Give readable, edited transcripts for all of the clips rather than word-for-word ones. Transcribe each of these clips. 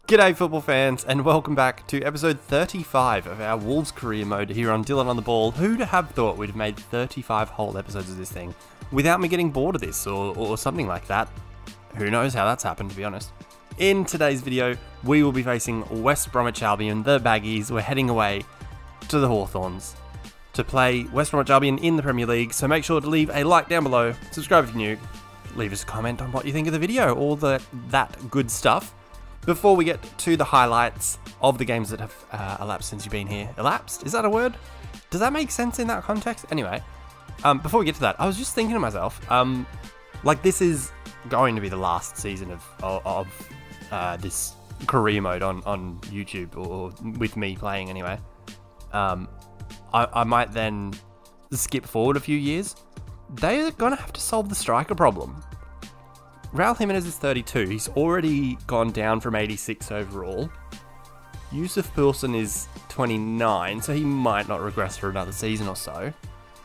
G'day football fans and welcome back to episode 35 of our Wolves career mode here on Dylan on the Ball. Who'd have thought we'd have made 35 whole episodes of this thing without me getting bored of this or something like that? Who knows how that's happened, to be honest. In today's video, we will be facing West Bromwich Albion, the Baggies. We're heading away to the Hawthorns to play West Bromwich Albion in the Premier League, so make sure to leave a like down below, subscribe if you're new, leave us a comment on what you think of the video, all that good stuff. Before we get to the highlights of the games that have elapsed since you've been here. Elapsed? Is that a word? Does that make sense in that context? Anyway, before we get to that, I was just thinking to myself, like this is going to be the last season of this career mode on YouTube, or with me playing anyway. I might then skip forward a few years. They're going to have to solve the striker problem. Raul Jimenez is 32. He's already gone down from 86 overall. Yusuf Poulsen is 29, so he might not regress for another season or so.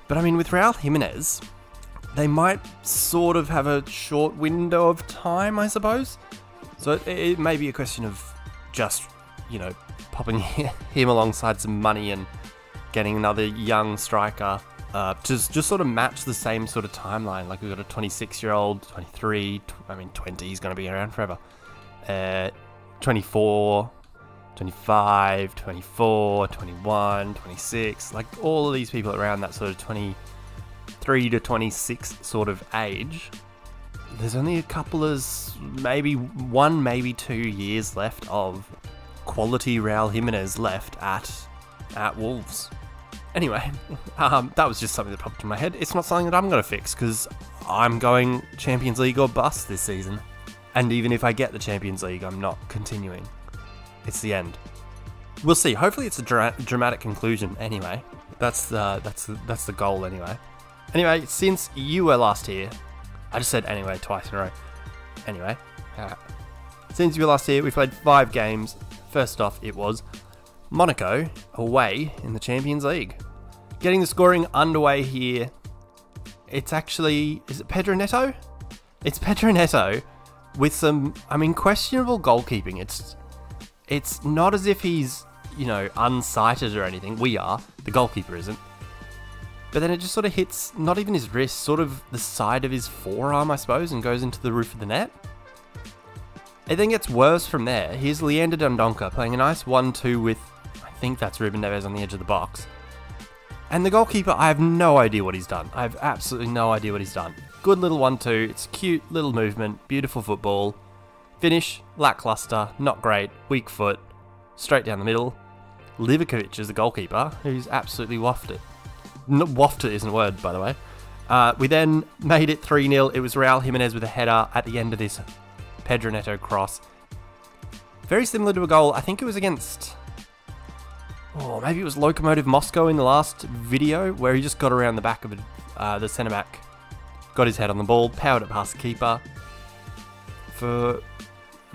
But I mean, with Raul Jimenez, they might sort of have a short window of time, I suppose. So it may be a question of just, you know, popping him alongside some money and getting another young striker. Just sort of match the same sort of timeline. Like we've got a 26-year-old, 23, I mean 20, he's going to be around forever. 24, 25, 24, 21, 26. Like all of these people around that sort of 23 to 26 sort of age. There's only a couple of, maybe 1, maybe 2 years left of quality Raul Jimenez left at Wolves. Anyway, that was just something that popped in my head. It's not something that I'm going to fix because I'm going Champions League or bust this season. And even if I get the Champions League, I'm not continuing. It's the end. We'll see. Hopefully it's a dramatic conclusion anyway. That's the goal anyway. Anyway, since you were last here, I just said anyway twice in a row. Anyway, since you were last here, we played 5 games. First off, it was Monaco away in the Champions League. Getting the scoring underway here. It's actually, is it Pedro Neto? It's Pedro Neto with some, I mean, questionable goalkeeping. It's not as if he's, you know, unsighted or anything. We are. The goalkeeper isn't. But then it just sort of hits, not even his wrist, sort of the side of his forearm, I suppose, and goes into the roof of the net. It then gets worse from there. Here's Leander Dendoncker playing a nice 1-2 with, I think that's Ruben Neves on the edge of the box. And the goalkeeper, I have no idea what he's done. I have absolutely no idea what he's done. Good little 1-2, it's cute little movement, beautiful football. Finish, lackluster, not great, weak foot, straight down the middle. Livakovic is the goalkeeper, who's absolutely wafted. Wafted isn't a word, by the way. We then made it 3-0. It was Raul Jimenez with a header at the end of this Pedro Neto cross. Very similar to a goal, I think it was against, maybe it was Lokomotiv Moscow in the last video, where he just got around the back of the centre-back, got his head on the ball, powered it past the keeper for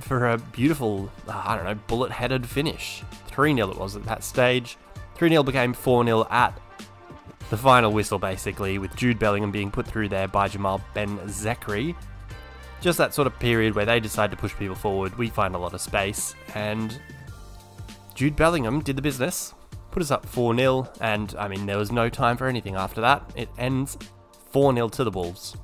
a beautiful, I don't know, bullet-headed finish. 3-0 it was at that stage. 3-0 became 4-0 at the final whistle, basically, with Jude Bellingham being put through there by Jamal Ben-Zakri. Just that sort of period where they decide to push people forward, we find a lot of space, and Jude Bellingham did the business, put us up 4-0, and I mean, there was no time for anything after that. It ends 4-0 to the Wolves.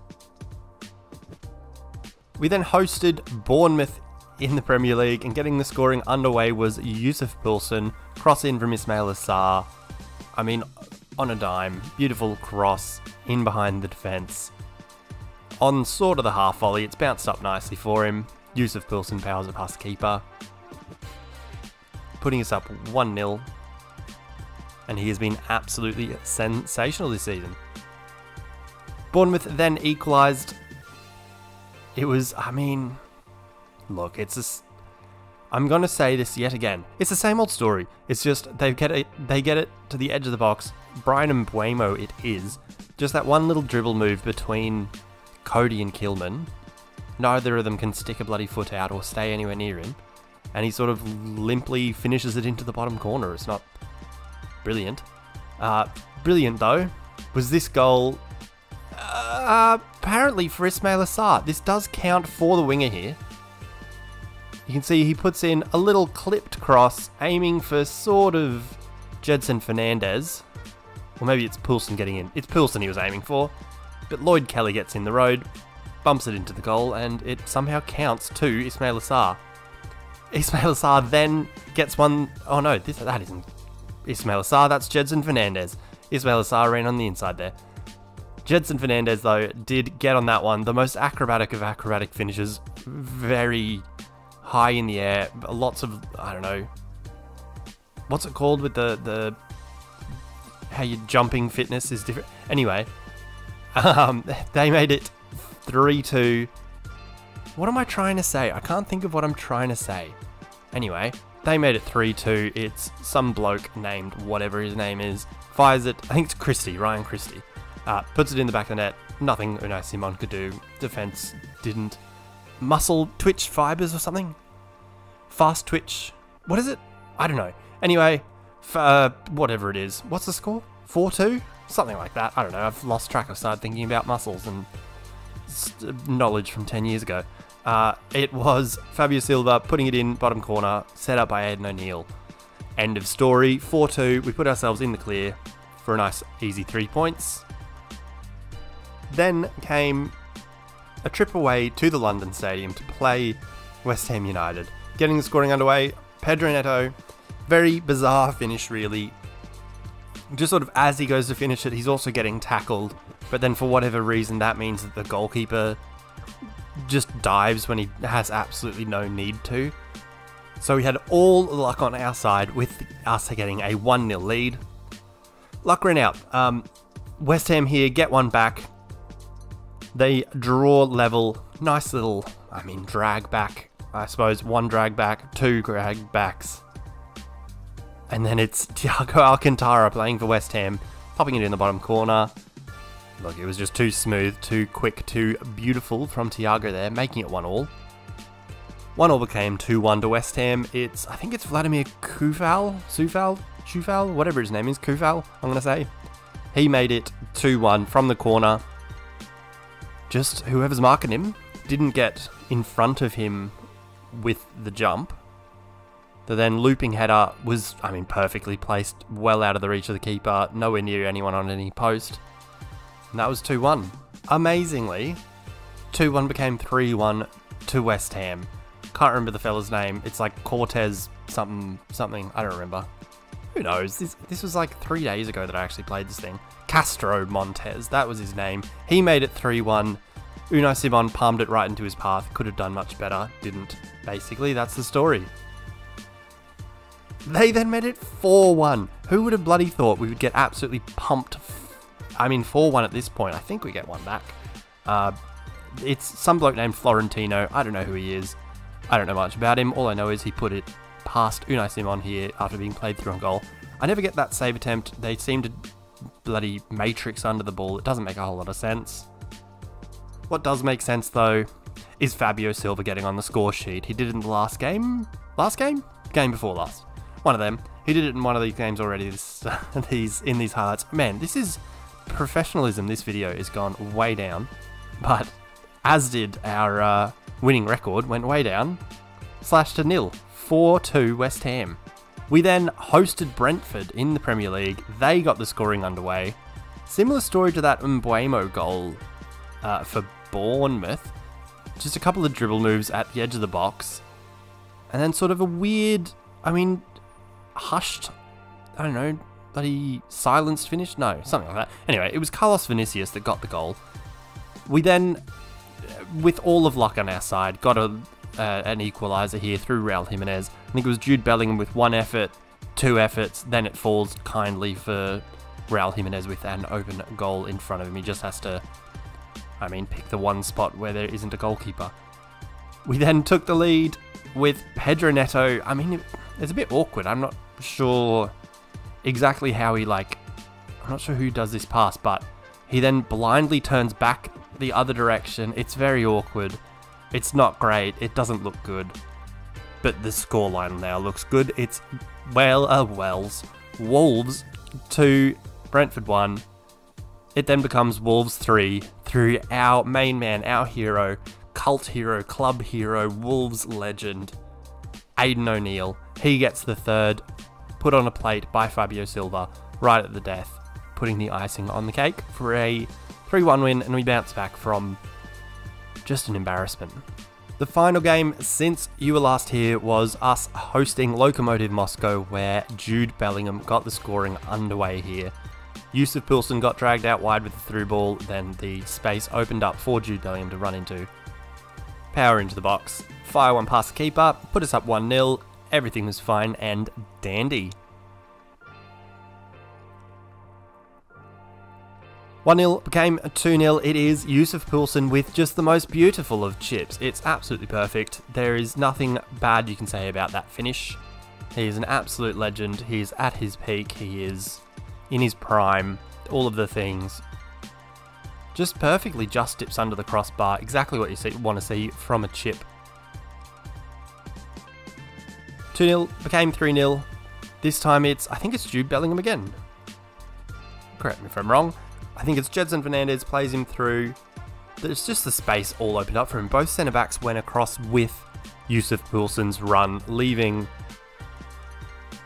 We then hosted Bournemouth in the Premier League, and getting the scoring underway was Yusuf Poulsen, cross in from Ismail Assar. I mean, on a dime, beautiful cross in behind the defence. On sort of the half volley, it's bounced up nicely for him. Yusuf Poulsen powers it past the keeper, putting us up 1-0. And he has been absolutely sensational this season. Bournemouth then equalised. It was, I mean, look, I'm going to say this yet again. It's the same old story. It's just they get it to the edge of the box. Bryan Mbeumo it is. Just that one little dribble move between Cody and Kilman. Neither of them can stick a bloody foot out or stay anywhere near him. And he sort of limply finishes it into the bottom corner. It's not brilliant. Brilliant, though, was this goal. Apparently for Ismail Assar. This does count for the winger here. You can see he puts in a little clipped cross, aiming for sort of Jedson Fernandez. Or maybe it's Poulsen getting in. It's Poulsen he was aiming for. But Lloyd Kelly gets in the road, bumps it into the goal, and it somehow counts to Ismail Assar. Ismail Assar then gets one... Oh no, that isn't Ismail Assar, that's Jedson Fernandez. Ismail Assar ran on the inside there. Jedson Fernandez, though, did get on that one. The most acrobatic of acrobatic finishes. Very high in the air. Lots of, I don't know, what's it called with the how your jumping fitness is different. Anyway, they made it 3-2. What am I trying to say? I can't think of what I'm trying to say. Anyway, they made it 3-2. It's some bloke named whatever his name is. Fires it. I think it's Christie, Ryan Christie. Puts it in the back of the net. Nothing Unai Simon could do. Defense didn't. Muscle twitch fibers or something? Fast twitch. What is it? I don't know. Anyway, whatever it is. What's the score? 4-2? Something like that. I don't know. I've lost track. I've started thinking about muscles and knowledge from 10 years ago. It was Fabio Silva putting it in bottom corner, set up by Aidan O'Neill. End of story. 4-2. We put ourselves in the clear for a nice easy 3 points. Then came a trip away to the London Stadium to play West Ham United. Getting the scoring underway, Pedro Neto, very bizarre finish really. Just sort of as he goes to finish it, he's also getting tackled, but then for whatever reason that means that the goalkeeper just dives when he has absolutely no need to. So we had all the luck on our side with us getting a 1-0 lead. Luck ran out. West Ham here get one back. They draw level. Nice little, drag back. I suppose 1 drag back, 2 drag backs. And then it's Thiago Alcantara playing for West Ham, popping it in the bottom corner. Look, it was just too smooth, too quick, too beautiful from Thiago there, making it 1-1. 1-1 became 2-1 to West Ham. I think it's Vladimir Coufal, whatever his name is, Coufal, I'm going to say. He made it 2-1 from the corner. Just whoever's marking him didn't get in front of him with the jump. The then looping header was, perfectly placed, well out of the reach of the keeper, nowhere near anyone on any post. And that was 2-1. Amazingly, 2-1 became 3-1 to West Ham. Can't remember the fella's name. It's like Cortez something, I don't remember. Who knows? This was like 3 days ago that I actually played this thing. Castro Montes, that was his name. He made it 3-1. Unai Simon palmed it right into his path. Could have done much better. Didn't. Basically, that's the story. They then made it 4-1. Who would have bloody thought we would get absolutely pumped? 4-1 at this point. I think we get one back. It's some bloke named Florentino. I don't know who he is. I don't know much about him. All I know is he put it past Unai Simon here after being played through on goal. I never get that save attempt. They seem to bloody matrix under the ball. It doesn't make a whole lot of sense. What does make sense, though, is Fabio Silva getting on the score sheet. He did it in the last game? Last game? Game before last. One of them. He did it in one of these games already, in these highlights. Man, this is professionalism. This video has gone way down. But, as did our winning record, went way down. Slashed to 0. 4-2 West Ham. We then hosted Brentford in the Premier League. They got the scoring underway. Similar story to that Mbeumo goal for Bournemouth. Just a couple of dribble moves at the edge of the box. And then sort of a weird, hushed, I don't know, bloody silenced finish? No, something like that. Anyway, it was Carlos Vinicius that got the goal. We then, with all of luck on our side, got an equaliser here through Raul Jimenez. I think it was Jude Bellingham with 1 effort, 2 efforts, then it falls kindly for Raul Jimenez with an open goal in front of him. He just has to, pick the one spot where there isn't a goalkeeper. We then took the lead with Pedro Neto. It's a bit awkward. I'm not sure exactly how I'm not sure who does this pass, but he then blindly turns back the other direction. It's very awkward. It's not great. It doesn't look good. But the scoreline now looks good. It's Wolves 2, Brentford 1. It then becomes Wolves 3 through our main man, our hero, cult hero, club hero, Wolves legend, Aidan O'Neill. He gets the third, put on a plate by Fabio Silva right at the death, putting the icing on the cake for a 3-1 win, and we bounce back from just an embarrassment. The final game since you were last here was us hosting Lokomotiv Moscow, where Jude Bellingham got the scoring underway here. Yusuf Poulsen got dragged out wide with the through ball, then the space opened up for Jude Bellingham to run into. Power into the box, fire one past the keeper, put us up 1-0, everything was fine and dandy. 1-0 became a 2-0. It is Yusuf Poulsen with just the most beautiful of chips. It's absolutely perfect. There is nothing bad you can say about that finish. He is an absolute legend. He is at his peak. He is in his prime. All of the things. Just perfectly just dips under the crossbar. Exactly what you want to see from a chip. 2-0 became 3-0. This time I think it's Jude Bellingham again. Correct me if I'm wrong. I think it's Jedson Fernandez, plays him through. There's just the space all opened up for him. Both centre-backs went across with Yusuf Poulsen's run, leaving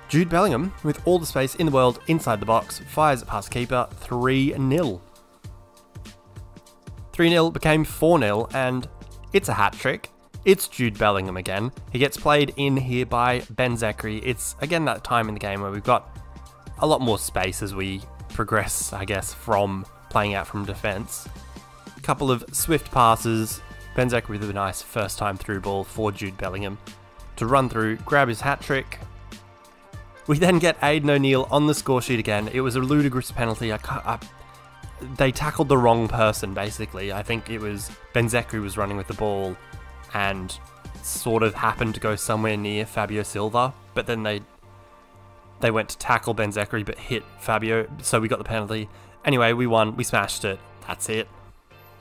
Jude Bellingham with all the space in the world inside the box, fires it past keeper, 3-0. 3-0 became 4-0, and it's a hat-trick. It's Jude Bellingham again. He gets played in here by Ben Zakri. It's, again, that time in the game where we've got a lot more space as we progress, I guess, from playing out from defence. A couple of swift passes, Ben Zakri with a nice first time through ball for Jude Bellingham to run through, grab his hat-trick. We then get Aidan O'Neill on the score sheet again. It was a ludicrous penalty. They tackled the wrong person, basically. I think it was Ben Zakri was running with the ball and sort of happened to go somewhere near Fabio Silva, but then they went to tackle Ben Zakri but hit Fabio, so we got the penalty. Anyway, we won, we smashed it, that's it.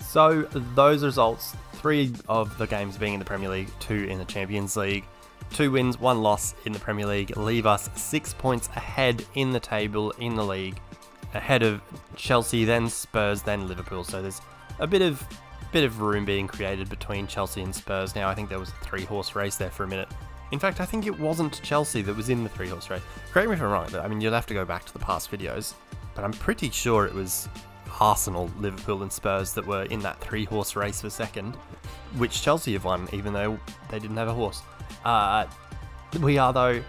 So those results, 3 of the games being in the Premier League, 2 in the Champions League, 2 wins, 1 loss in the Premier League, leave us 6 points ahead in the table in the league, ahead of Chelsea, then Spurs, then Liverpool. So there's a bit of room being created between Chelsea and Spurs now. I think there was a 3-horse race there for a minute. In fact, I think it wasn't Chelsea that was in the 3-horse race. Correct me if I'm wrong. I mean, you'll have to go back to the past videos, but I'm pretty sure it was Arsenal, Liverpool and Spurs that were in that 3-horse race for second, which Chelsea have won, even though they didn't have a horse. We are, though,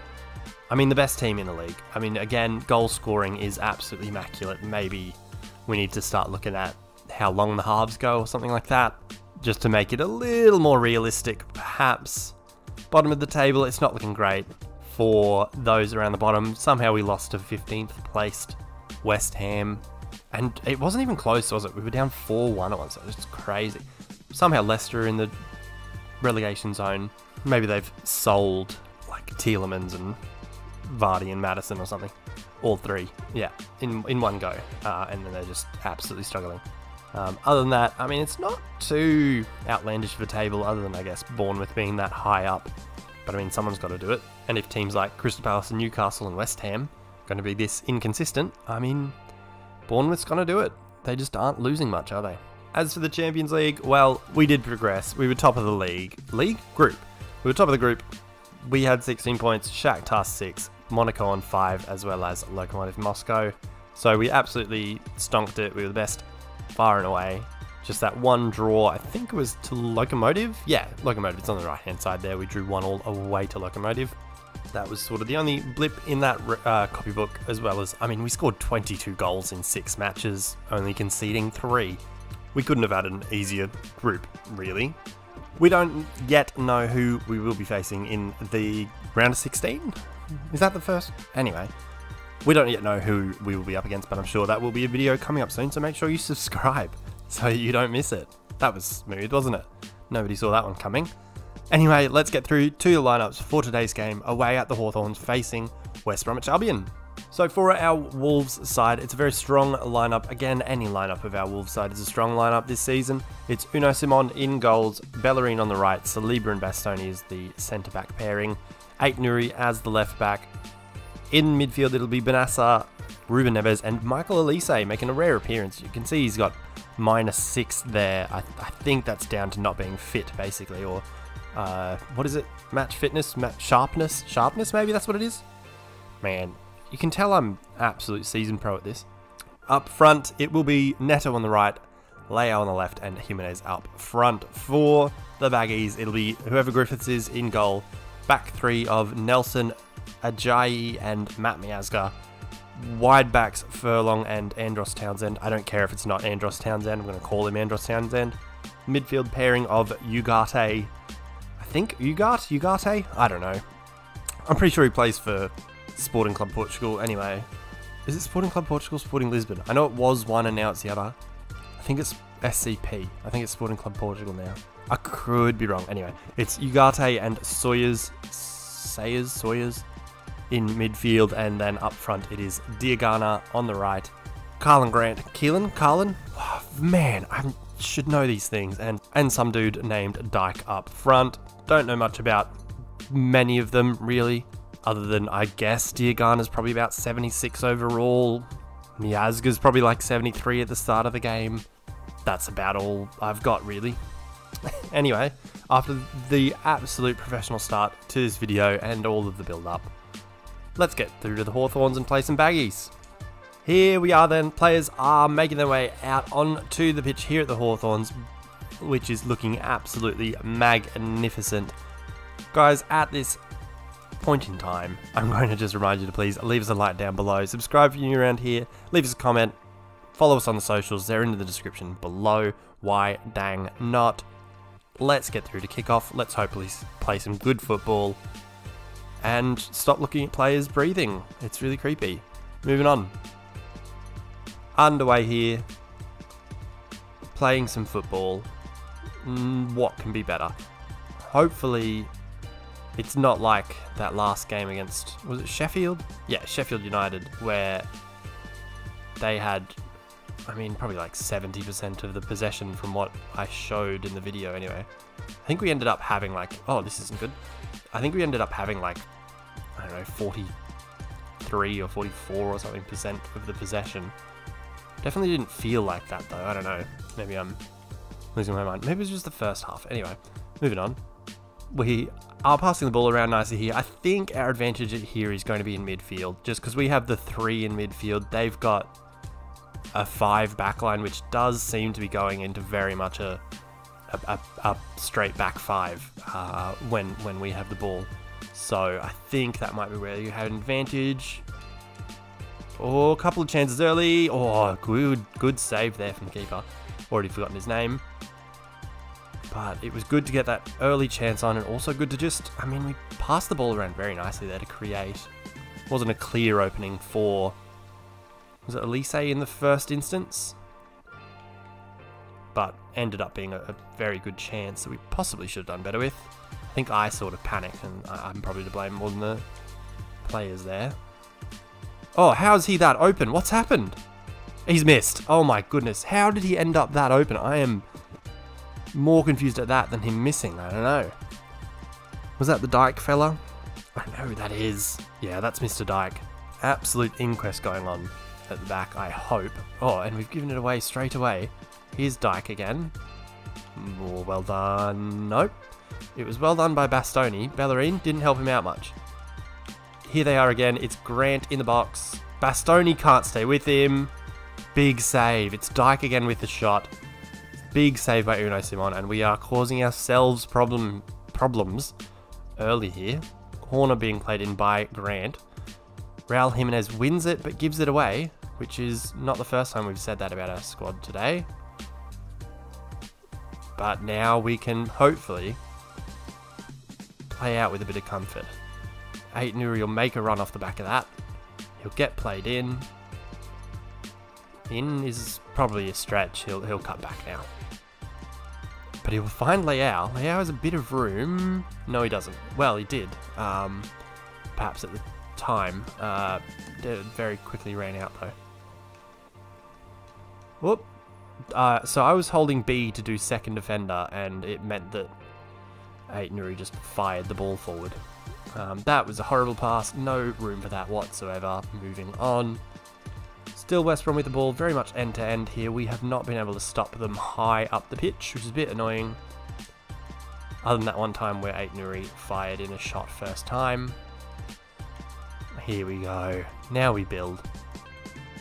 I mean, the best team in the league. I mean, again, goal scoring is absolutely immaculate. Maybe we need to start looking at how long the halves go or something like that, just to make it a little more realistic, perhaps. Bottom of the table, it's not looking great for those around the bottom. Somehow we lost to 15th placed West Ham. And it wasn't even close, was it? We were down 4-1 at once. So it's crazy. Somehow Leicester in the relegation zone. Maybe they've sold like Tielemans and Vardy and Maddison or something. All 3, yeah, in one go. And then they're just absolutely struggling. Other than that, I mean, it's not too outlandish of a table, other than, I guess, Bournemouth being that high up. But, I mean, someone's got to do it. And if teams like Crystal Palace and Newcastle and West Ham are going to be this inconsistent, I mean, Bournemouth's going to do it. They just aren't losing much, are they? As for the Champions League, well, we did progress. We were top of the league. Group. We were top of the group. We had 16 points, Shakhtar 6, Monaco on 5, as well as Lokomotiv Moscow. So we absolutely stonked it. We were the best far and away. Just that one draw, I think it was to Lokomotiv. Yeah, Lokomotiv, it's on the right hand side there. We drew 1-1 away to Lokomotiv. That was sort of the only blip in that copybook, as well as, I mean, we scored 22 goals in 6 matches, only conceding 3. We couldn't have had an easier group, really. We don't yet know who we will be facing in the round of 16. Is that the first? Anyway, we don't yet know who we will be up against, but I'm sure that will be a video coming up soon, so make sure you subscribe so you don't miss it. That was smooth, wasn't it? Nobody saw that one coming. Anyway, let's get through to the lineups for today's game, away at the Hawthorns facing West Bromwich Albion. So for our Wolves side, it's a very strong lineup. Again, any lineup of our Wolves side is a strong lineup this season. It's Unai Simon in goals, Bellerin on the right, Saliba and Bastoni is the centre-back pairing, Aït-Nouri as the left-back. In midfield, it'll be Benassa, Ruben Neves and Michael Olise making a rare appearance. You can see he's got -6 there. I think that's down to not being fit, basically, or what is it? Match fitness, match sharpness, maybe that's what it is. Man, you can tell I'm absolute seasoned pro at this. Up front, it will be Neto on the right, Leao on the left, and Jimenez up front. For the Baggies, it'll be whoever Griffiths is in goal. Back three of Nelson, Ajayi, and Matt Miazga. Wide backs, Furlong and Andros Townsend. I don't care if it's not Andros Townsend, I'm going to call him Andros Townsend. Midfield pairing of Ugarte. I think Ugarte? I don't know. I'm pretty sure he plays for Sporting Club Portugal anyway. Is it Sporting Club Portugal, Sporting Lisbon? I know it was one and now it's the other. I think it's SCP. I think it's Sporting Club Portugal now. I could be wrong. Anyway, it's Ugarte and Sawyers in midfield, and then up front it is Diagana on the right, Carlin Grant, Carlin? Oh, man, I should know these things, and some dude named Dyke up front. Don't know much about many of them, really, other than I guess Diagana's probably about 76 overall, Miazga's probably like 73 at the start of the game. That's about all I've got, really. Anyway, after the absolute professional start to this video and all of the build-up, let's get through to the Hawthorns and play some baggies. Here we are then, players are making their way out onto the pitch here at the Hawthorns, which is looking absolutely magnificent. Guys, at this point in time, I'm going to just remind you to please leave us a like down below, subscribe if you're new around here, leave us a comment, follow us on the socials, they're in the description below. Why dang not? Let's get through to kickoff, let's hopefully play some good football and stop looking at players breathing. It's really creepy. Moving on. Underway here. Playing some football. What can be better? Hopefully it's not like that last game against, was it Sheffield? Yeah, Sheffield United, where they had, I mean, probably like 70% of the possession from what I showed in the video anyway. I think we ended up having like, oh, this isn't good. I think we ended up having like, I don't know, 43 or 44 or something % of the possession. Definitely didn't feel like that though, I don't know. Maybe I'm losing my mind. Maybe it was just the first half. Anyway, moving on. We are passing the ball around nicely here. I think our advantage here is going to be in midfield, just because we have the 3 in midfield. They've got a 5 backline, which does seem to be going into very much a straight back 5 when we have the ball. So I think that might be where you have an advantage. Oh, a couple of chances early. Oh, good save there from the keeper. Already forgotten his name. But it was good to get that early chance on, and also good to just, I mean, we passed the ball around very nicely there to create. Wasn't a clear opening for, was it Elise in the first instance? But ended up being a very good chance that we possibly should have done better with. I think I sort of panicked, and I'm probably to blame more than the players there. Oh, how is he that open? What's happened? He's missed. Oh my goodness. How did he end up that open? I am more confused at that than him missing. I don't know. Was that the Dyke fella? I don't know who that is. Yeah, that's Mr. Dyke. Absolute inquest going on at the back, I hope. Oh, and we've given it away straight away. Here's Dyke again. Oh, well done. Nope. It was well done by Bastoni. Bellerin didn't help him out much. Here they are again. It's Grant in the box. Bastoni can't stay with him. Big save. It's Dyke again with the shot. Big save by Unai Simon, and we are causing ourselves problems early here. Corner being played in by Grant. Raul Jimenez wins it, but gives it away, which is not the first time we've said that about our squad today. But now we can hopefully play out with a bit of comfort. Ait-Nouri will make a run off the back of that. He'll get played in. In is probably a stretch. He'll cut back now. But he'll find Leao. Leao has a bit of room. No, he doesn't. Well, he did. Perhaps at the time. Very quickly ran out though. Whoop. So I was holding B to do second defender, and it meant that Ait-Nouri just fired the ball forward. That was a horrible pass. No room for that whatsoever. Moving on. Still West Brom with the ball, very much end-to-end here. We have not been able to stop them high up the pitch, which is a bit annoying. Other than that one time where Aït-Nouri fired in a shot first time. Here we go. Now we build.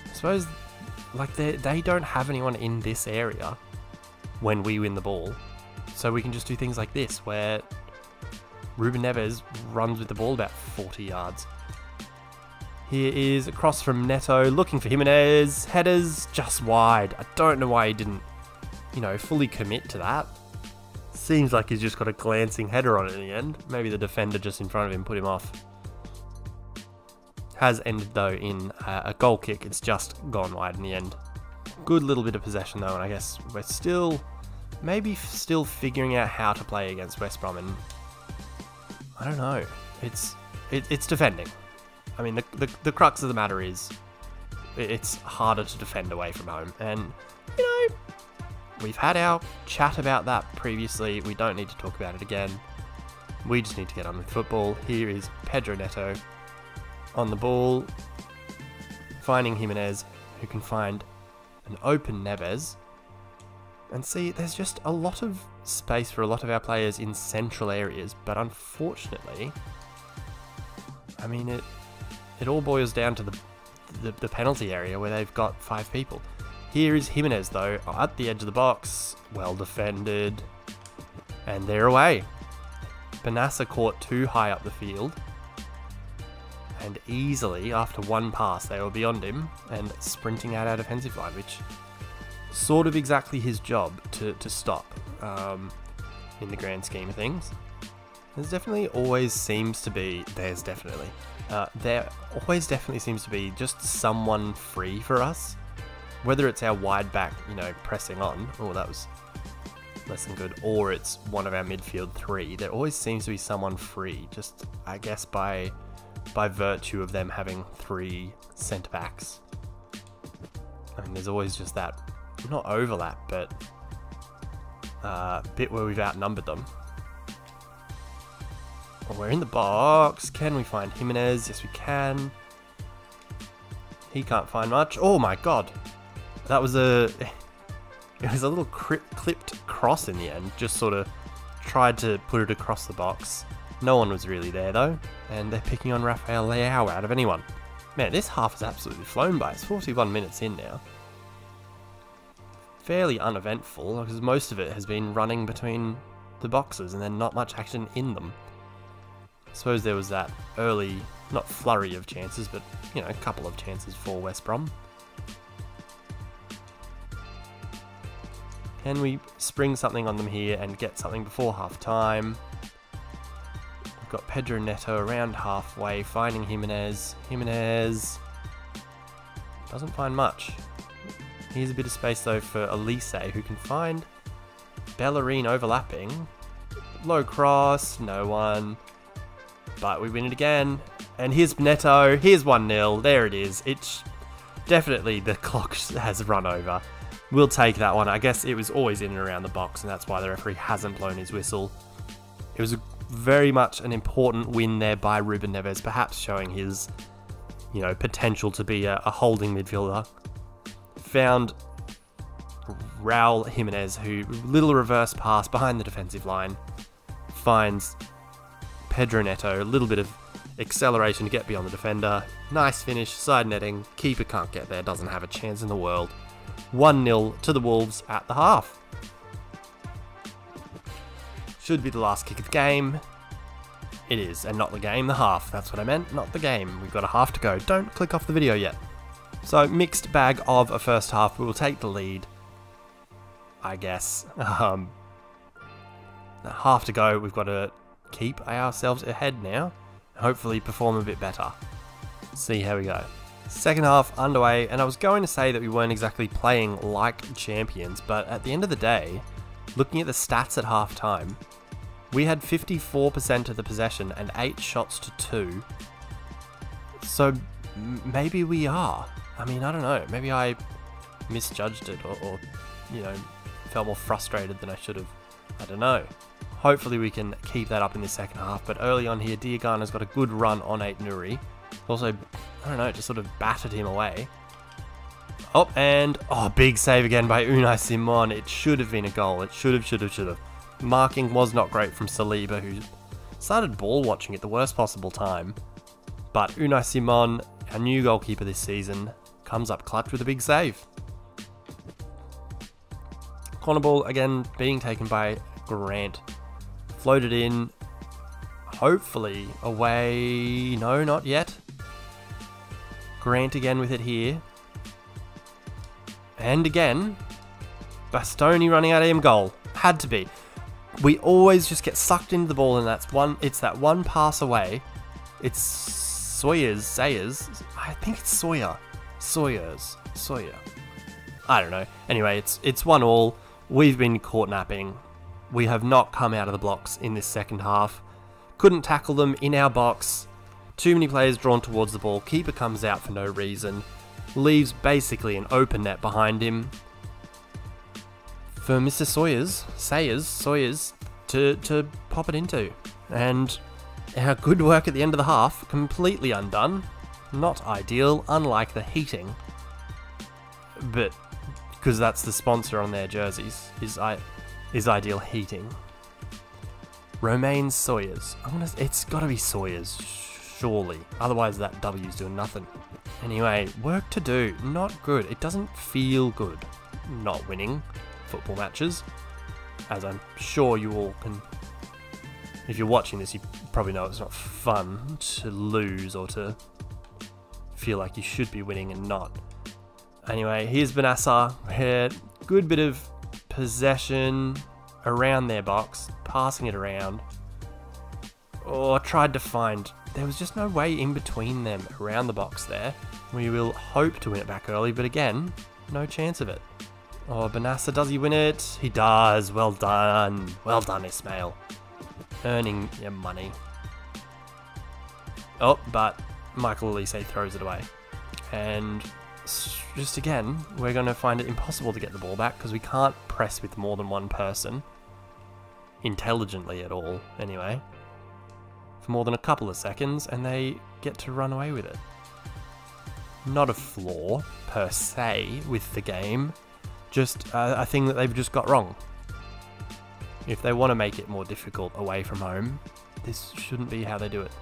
I suppose, like, they don't have anyone in this area when we win the ball. So we can just do things like this, where Ruben Neves runs with the ball about 40 yards. Here is a cross from Neto, looking for Jimenez. Headers just wide. I don't know why he didn't, you know, fully commit to that. Seems like he's just got a glancing header on it in the end. Maybe the defender just in front of him put him off. Has ended though in a goal kick. It's just gone wide in the end. Good little bit of possession though, and I guess we're still, maybe still figuring out how to play against West Brom, and I don't know. It's defending. I mean, the crux of the matter is it's harder to defend away from home, and you know, we've had our chat about that previously. We don't need to talk about it again. We just need to get on with football. Here is Pedro Neto on the ball, finding Jimenez, who can find an open Neves. And see, there's just a lot of space for a lot of our players in central areas, but unfortunately, I mean, it all boils down to the penalty area where they've got 5 people. Here is Jimenez though, at the edge of the box, well defended, and they're away. Benassa caught too high up the field, and easily, after one pass, they were beyond him and sprinting out our defensive line, which sort of exactly his job to stop in the grand scheme of things. There always seems to be just someone free for us. Whether it's our wide back, you know, pressing on, oh, that was less than good, or it's one of our midfield 3, there always seems to be someone free, just, I guess, by virtue of them having 3 centre backs. I mean, there's always just that, not overlap, but bit where we've outnumbered them. Well, we're in the box. Can we find Jimenez? Yes, we can. He can't find much. Oh my god. That was it was a little clipped cross in the end. Just sort of tried to put it across the box. No one was really there though. And they're picking on Rafael Leao out of anyone. Man, this half has absolutely flown by. It's 41 minutes in now. Fairly uneventful, because most of it has been running between the boxes and then not much action in them. I suppose there was that early, not flurry of chances, but, you know, a couple of chances for West Brom. Can we spring something on them here and get something before half time? We've got Pedro Neto around halfway, finding Jimenez. Jimenez doesn't find much. Here's a bit of space though for Elise, who can find Bellerin overlapping. Low cross, no one. But we win it again. And here's Neto. Here's 1-0. There it is. It's definitely the clock has run over. We'll take that one. I guess it was always in and around the box, and that's why the referee hasn't blown his whistle. It was very much an important win there by Ruben Neves, perhaps showing his, you know, potential to be a holding midfielder. Found Raul Jimenez, who, little reverse pass behind the defensive line, finds Pedro Neto, a little bit of acceleration to get beyond the defender. Nice finish, side netting, keeper can't get there, doesn't have a chance in the world. 1-0 to the Wolves at the half. Should be the last kick of the game. It is, and not the game, the half. That's what I meant, not the game. We've got a half to go. Don't click off the video yet. So, mixed bag of a first half. We will take the lead, I guess. A half to go. We've got to keep ourselves ahead now. Hopefully perform a bit better. See how we go. Second half underway, and I was going to say that we weren't exactly playing like champions, but at the end of the day, looking at the stats at half time, we had 54% of the possession and 8 shots to 2. So maybe we are. I mean, I don't know. Maybe I misjudged it or you know, felt more frustrated than I should have. I don't know. Hopefully we can keep that up in the second half, but early on here, Diagana's got a good run on Aït-Nouri. Also, I don't know, just sort of battered him away. Oh, and, oh, big save again by Unai Simon. It should have been a goal. It should have. Marking was not great from Saliba, who started ball watching at the worst possible time. But Unai Simon, our new goalkeeper this season, comes up clutch with a big save. Corner ball again being taken by Grant. Floated in, hopefully away. No, not yet. Grant again with it here. And again, Bastoni running out of him goal. Had to be. We always just get sucked into the ball, and it's that one pass away. It's Sayers. I think it's Sawyer. I don't know. Anyway, it's 1-1. We've been caught napping. We have not come out of the blocks in this second half. Couldn't tackle them in our box. Too many players drawn towards the ball. Keeper comes out for no reason. Leaves basically an open net behind him for Mr. Sayers to pop it into. And our good work at the end of the half, completely undone. Not ideal, unlike the heating. But because that's the sponsor on their jerseys, is Ideal Heating. Romain Sawyers. It's got to be Sawyers, surely. Otherwise that W's doing nothing. Anyway, work to do. Not good. It doesn't feel good not winning football matches, as I'm sure you all can. If you're watching this, you probably know it's not fun to lose or to feel like you should be winning and not. Anyway, here's Benassa. Good bit of possession around their box, passing it around. Oh, tried to find. There was just no way in between them around the box there. We will hope to win it back early, but again, no chance of it. Oh, Benassa, does he win it? He does. Well done. Well done, Ismail. Earning your money. Oh, but Michael Elise throws it away. And just again, we're going to find it impossible to get the ball back because we can't press with more than one person. Intelligently at all, anyway. For more than a couple of seconds, and they get to run away with it. Not a flaw, per se, with the game. Just a thing that they've just got wrong. If they want to make it more difficult away from home, this shouldn't be how they do it.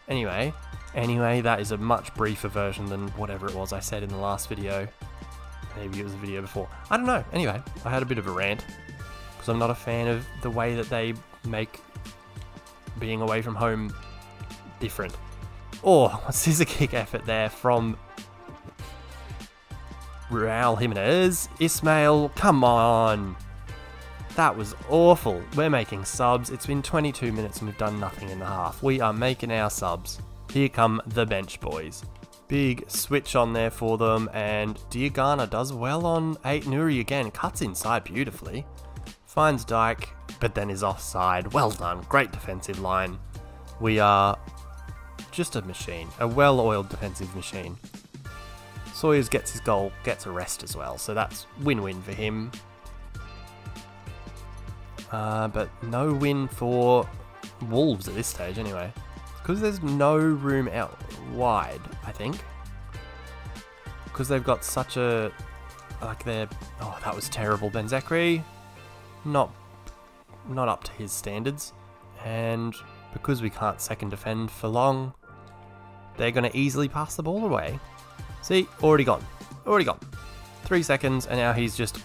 Anyway, that is a much briefer version than whatever it was I said in the last video. Maybe it was the video before. I don't know. Anyway, I had a bit of a rant because I'm not a fan of the way that they make being away from home different. Oh, a scissor kick effort there from Raul Jimenez. Ismail, come on. That was awful. We're making subs. It's been 22 minutes and we've done nothing in the half. We are making our subs. Here come the bench boys. Big switch on there for them, and Diagana does well on Ait-Nouri again. Cuts inside beautifully. Finds Dyke, but then is offside. Well done. Great defensive line. We are just a machine. A well-oiled defensive machine. Sawyers gets his goal, gets a rest as well, so that's win-win for him. But no win for Wolves at this stage anyway. Because there's no room out wide, I think. Because they've got such a... Like they're... Oh, that was terrible. Benzekri, not up to his standards. And because we can't second defend for long, they're going to easily pass the ball away. See, already gone. 3 seconds, and now he's just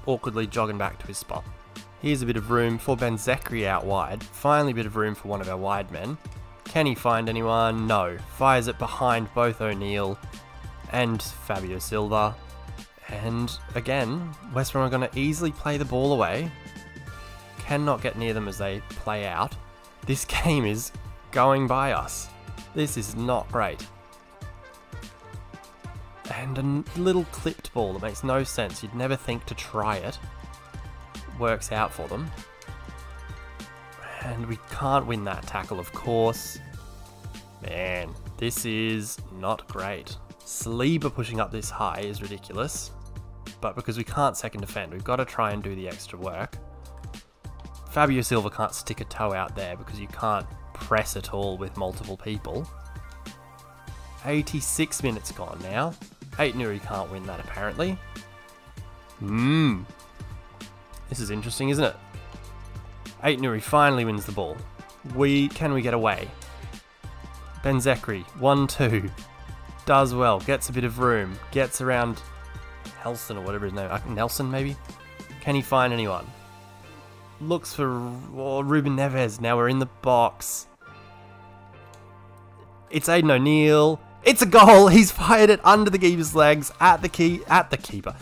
awkwardly jogging back to his spot. Here's a bit of room for Benzekri out wide. Finally a bit of room for one of our wide men. Can he find anyone? No. Fires it behind both O'Neill and Fabio Silva. And again, West Brom are going to easily play the ball away. Cannot get near them as they play out. This game is going by us. This is not great. And a little clipped ball that makes no sense. You'd never think to try it. Works out for them. And we can't win that tackle, of course. Man, this is not great. Saliba pushing up this high is ridiculous. But because we can't second defend, we've got to try and do the extra work. Fabio Silva can't stick a toe out there because you can't press at all with multiple people. 86 minutes gone now. Ait-Nouri can't win that apparently. This is interesting, isn't it? Aït-Nouri finally wins the ball. Can we get away? Benzekri, 1-2. Does well, gets a bit of room, gets around Helson or whatever his name, Nelson maybe? Can he find anyone? Looks for Ruben Neves. Now we're in the box. It's Aidan O'Neill. It's a goal. He's fired it under the keeper's legs at the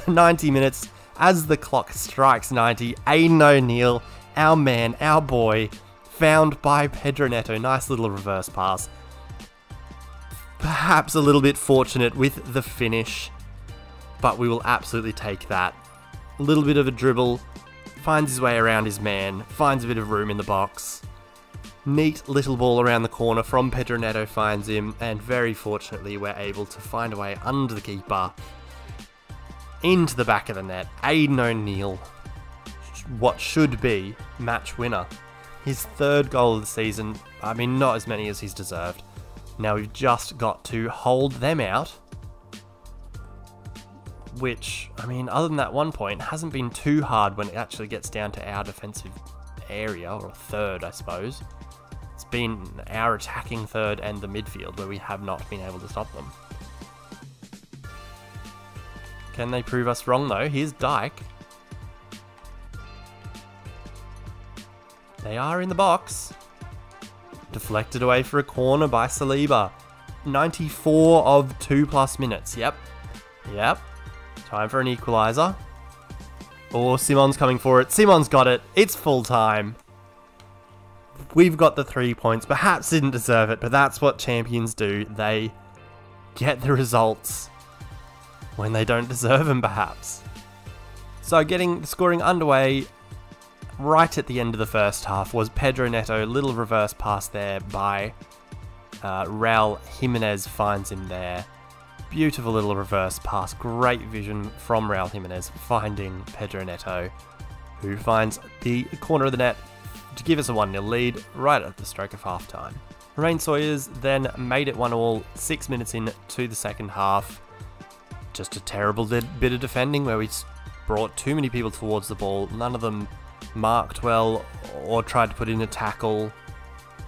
90 minutes as the clock strikes 90. Aidan O'Neill, our man, our boy, found by Pedro Neto. Nice little reverse pass. Perhaps a little bit fortunate with the finish, but we will absolutely take that. A little bit of a dribble, finds his way around his man, finds a bit of room in the box. Neat little ball around the corner from Pedro Neto finds him, and very fortunately we're able to find a way under the keeper into the back of the net. Aidan O'Neill, what should be match winner. His third goal of the season. I mean, not as many as he's deserved. Now we've just got to hold them out, which, I mean, other than that 1 point, hasn't been too hard when it actually gets down to our defensive area, or third, I suppose. It's been our attacking third and the midfield where we have not been able to stop them. Can they prove us wrong though? Here's Dyke. They are in the box. Deflected away for a corner by Saliba. 94 of 2+ minutes. Yep. Time for an equaliser. Oh, Simon's coming for it. Simon's got it. It's full time. We've got the 3 points. Perhaps didn't deserve it, but that's what champions do. They get the results when they don't deserve them, perhaps. So scoring underway right at the end of the first half was Pedro Neto. Little reverse pass there by Raul Jimenez, finds him there. Beautiful little reverse pass. Great vision from Raul Jimenez finding Pedro Neto, who finds the corner of the net to give us a 1-0 lead right at the stroke of half-time. Rain Sawyers then made it 1-1 6 minutes into the second half. Just a terrible bit of defending where we brought too many people towards the ball. None of them marked well or tried to put in a tackle,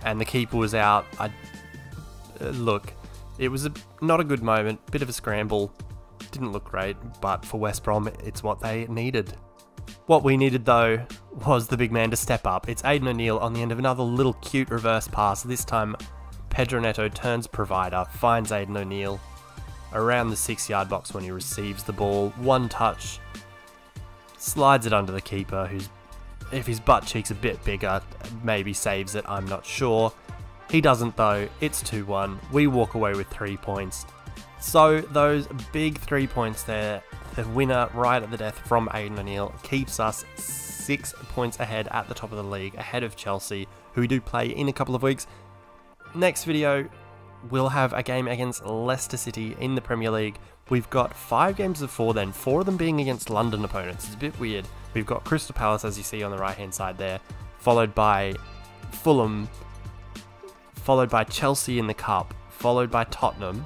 and the keeper was out. Look, it was not a good moment, bit of a scramble, didn't look great, but for West Brom it's what they needed. What we needed though was the big man to step up. It's Aidan O'Neill on the end of another little cute reverse pass. This time Pedro Neto turns provider, finds Aidan O'Neill around the 6-yard box when he receives the ball. One touch, slides it under the keeper, who's, if his butt cheek's a bit bigger, maybe saves it, I'm not sure. He doesn't though. It's 2-1. We walk away with 3 points. So those big 3 points there, the winner right at the death from Aidan O'Neill, keeps us 6 points ahead at the top of the league, ahead of Chelsea, who we do play in a couple of weeks. Next video, we'll have a game against Leicester City in the Premier League. We've got 5 games of 4 then, 4 of them being against London opponents. It's a bit weird. We've got Crystal Palace, as you see on the right hand side there, followed by Fulham, followed by Chelsea in the Cup, followed by Tottenham.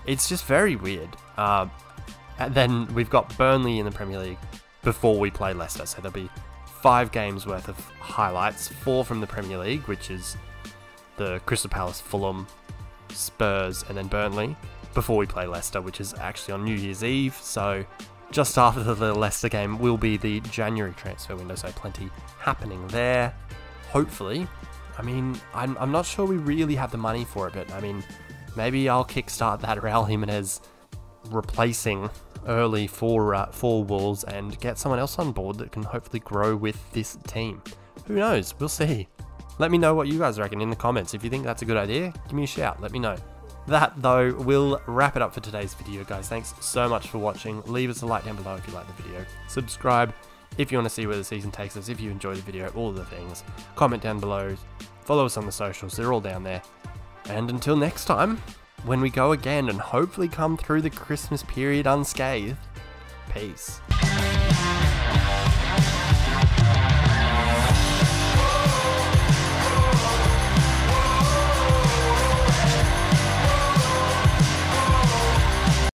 It's just very weird. And then we've got Burnley in the Premier League before we play Leicester. So there'll be 5 games worth of highlights, 4 from the Premier League, which is the Crystal Palace, Fulham, Spurs, and then Burnley, before we play Leicester, which is actually on New Year's Eve. So just after the Leicester game will be the January transfer window, so plenty happening there, hopefully. I mean, I'm not sure we really have the money for it, but I mean, maybe I'll kickstart that Raul Jimenez replacing early for Wolves and get someone else on board that can hopefully grow with this team. Who knows? We'll see. Let me know what you guys reckon in the comments. If you think that's a good idea, give me a shout. Let me know. That, though, will wrap it up for today's video, guys. Thanks so much for watching. Leave us a like down below if you like the video. Subscribe if you want to see where the season takes us, if you enjoy the video, all of the things. Comment down below. Follow us on the socials. They're all down there. And until next time, when we go again and hopefully come through the Christmas period unscathed, peace.